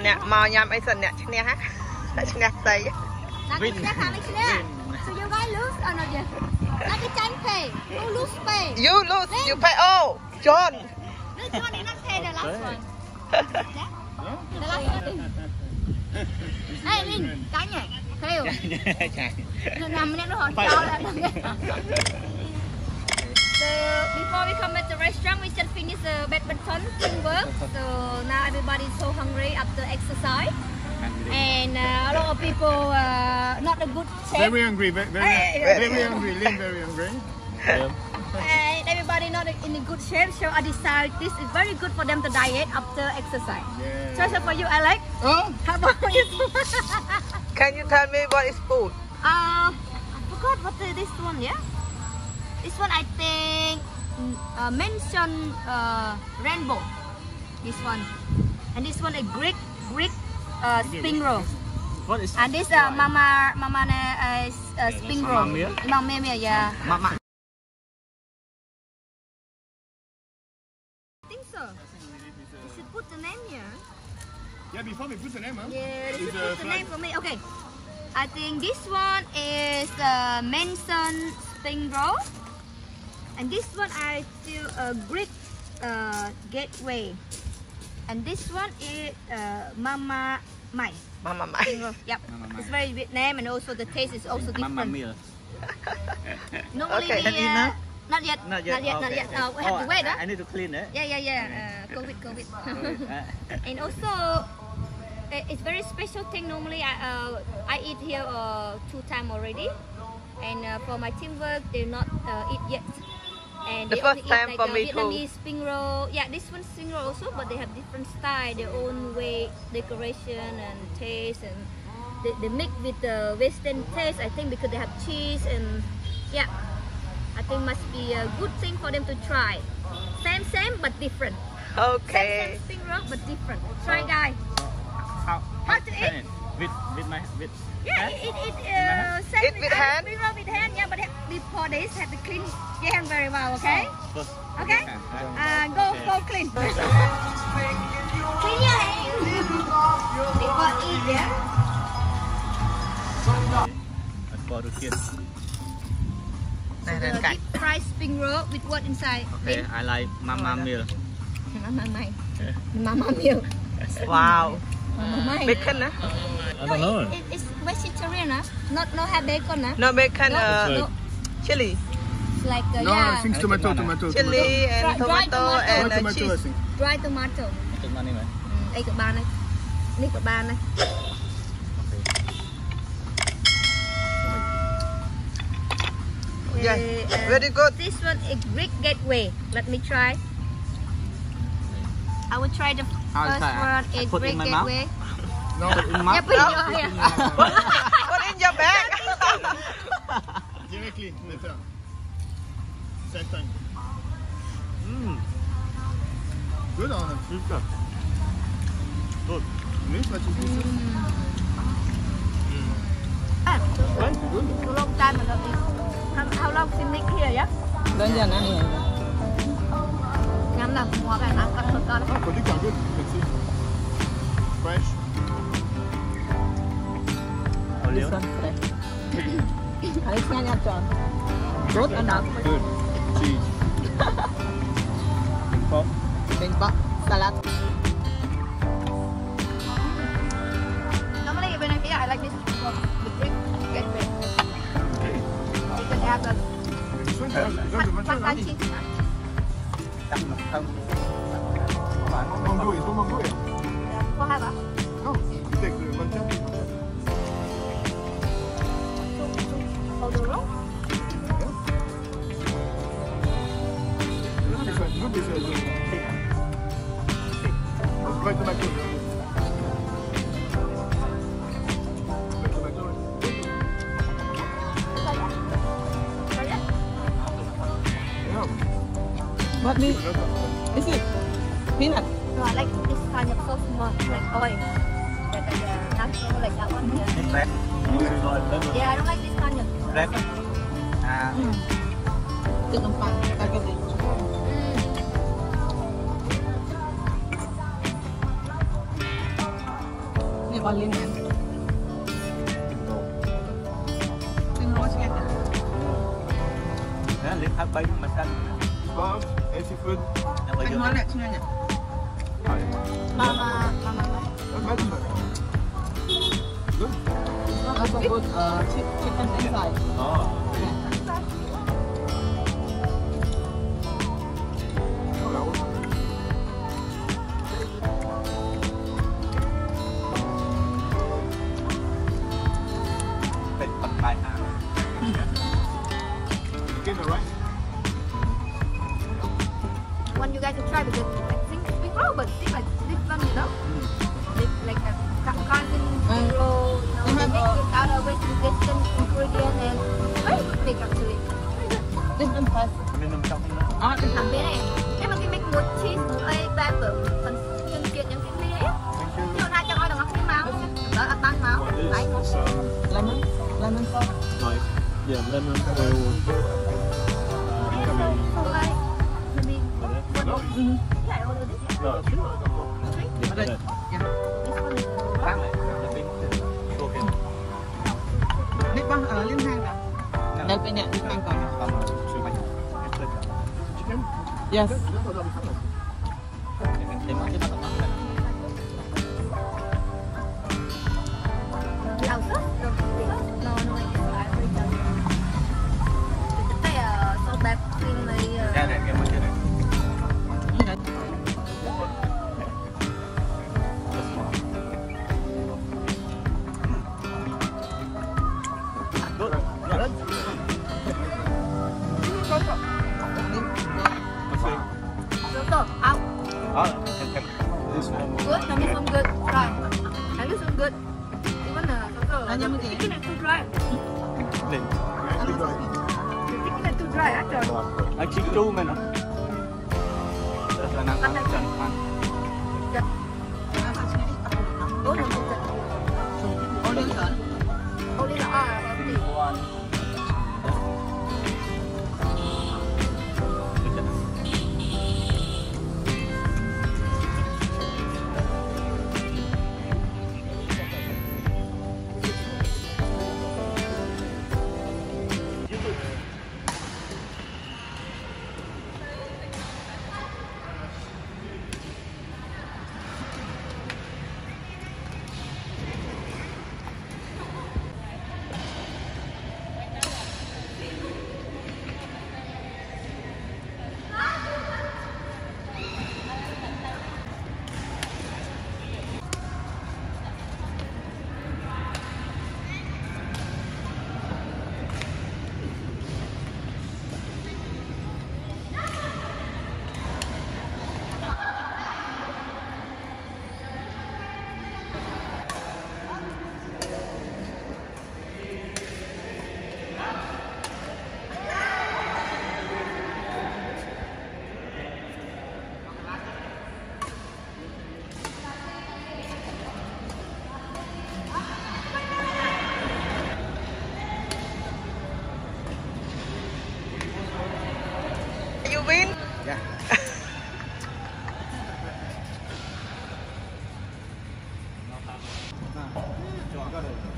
nè màu nhầm ấy sần nè chứ nè ha chứ nè say win so you guys lose or not yet like a Chanthy who lose pay you lose you pay oh John this one is not pay the last one the last one hey Linh cái nhỉ theo nằm nên nó hỏi cho là so before we come at the restaurant we just finished the badminton teamwork so now everybody is so hungry after exercise and a lot of people not a good shape. Very hungry, very hungry, Lynn, very hungry. And everybody not in a good shape, so I decided this is very good for them to diet after exercise. Yeah. So for you, Alex, how about you? Can you tell me what is food? I forgot what this one, yeah? This one I think mentioned rainbow. This one. And this one a Greek spring roll. What is and this mama spring roll. Mama meal, yeah. Mama. I think so. You should put the name here. Yeah, before we put the name, huh? Yeah, you should put the name for me. Okay. I think this one is Manson spring roll. And this one I feel a Greek gateway. And this one is Mama Mai. Mama Mai. Yep. Mama it's very Vietnam and also the taste is also different. Mama meal. Normally okay. Not yet. Not yet. We have to wait. I need to clean it. Yeah. COVID. And also, it's very special thing. Normally, I eat here 2 times already. And for my teamwork, they not eat yet. And the they first only time eat for like me Vietnamese too. spring roll. Yeah, this one's spring roll also, but they have different style, their own way, decoration and taste, and they mix with the Western taste. I think because they have cheese and yeah, I think must be a good thing for them to try. Same but different. Okay. Same spring roll but different. Try, guys. How to eat? With yeah, same with hand. Spring roll with hand. Yeah, but before this, have to clean your hand very well. Okay. Okay. Go clean. Clean your hand. Before eat, yeah. Deep fried spring roll with what inside? Okay, I like Mama meal. Mama meal. Wow. Mama Bacon, huh? I don't know. It's vegetarian, huh? No have bacon, huh? No bacon, no. Chili. It's like no, I think tomato. Chili and tomato and cheese. Dry tomato. Đây cả ba này. Đây cả ba này. Yeah, very good. This one is Greek gateway. Let me try. I will try the first one. Is Greek gateway. No, in my yeah, put in your hand. Put in your bag. Directly, later. Same time. Good on it. Good. Long time ago. How long since Nick here, yeah? Đơn giản anh. Ngắm nào, hoa cái nào, con. Product are good. You can see. Fresh. This one fresh. Alis nga John. Fruit enough. Good. Cheese. Bing bok. Salad. Normally when I'm here, I like this one. The Greek gateway. You can have the pasta cheese. Mango. Có hai bả? No, you take the mango. Hold the roll. Good this one. Right tomato. What is it? Peanut. No, I like this kind of sauce more, like oil. Not like that one here. Yeah, I don't like this kind of. Red. Con lên nè. Đừng nói nghe. Nè, liếc hấp bay mà xanh. Kebab, seafood. Anh nói lại cho nghe nhỉ. Mama. Bagus tak? Good? Also good chicken inside. Oh. Thịt bật bài hả? Chicken alright? Want you guys to try because I think it's big roll, but it's like different, you know. It's like a carton roll, you know. They make it out of Western ingredient and very good make actually. Different price. Nên nằm trong đó. Làm bên này, em mà cái make một cheese, một ba bự, phần chân kiện những cái ly ấy. Nhưng mà cho ngồi đồng ngọc cái máu, đó là tăng máu, đấy. Lemon sauce. Rồi, giờ lemon oil. So like, maybe yeah, I order this. Rồi. Ở đây. This one is Bán lại. Ok. Biết bác ở liên hàng nào? Đâu cái nhận liên hàng còn. Chicken? Yes. Lẩu sốt. No, I already done it. Cái sốt bạc cream này. Ra đây, cái món chưa này. Sốt out. This one. Good, and this one good. Dry. And this one good. Even the chicken is too dry. Lên. The chicken is too dry actually. Anh chỉ chu mình hả? Rất là nặng lắm, chân ăn. Ủa đừng thịt. Ôi đi sẵn. Ủa đi là healthy. You win. Dạ. Chọn ra được.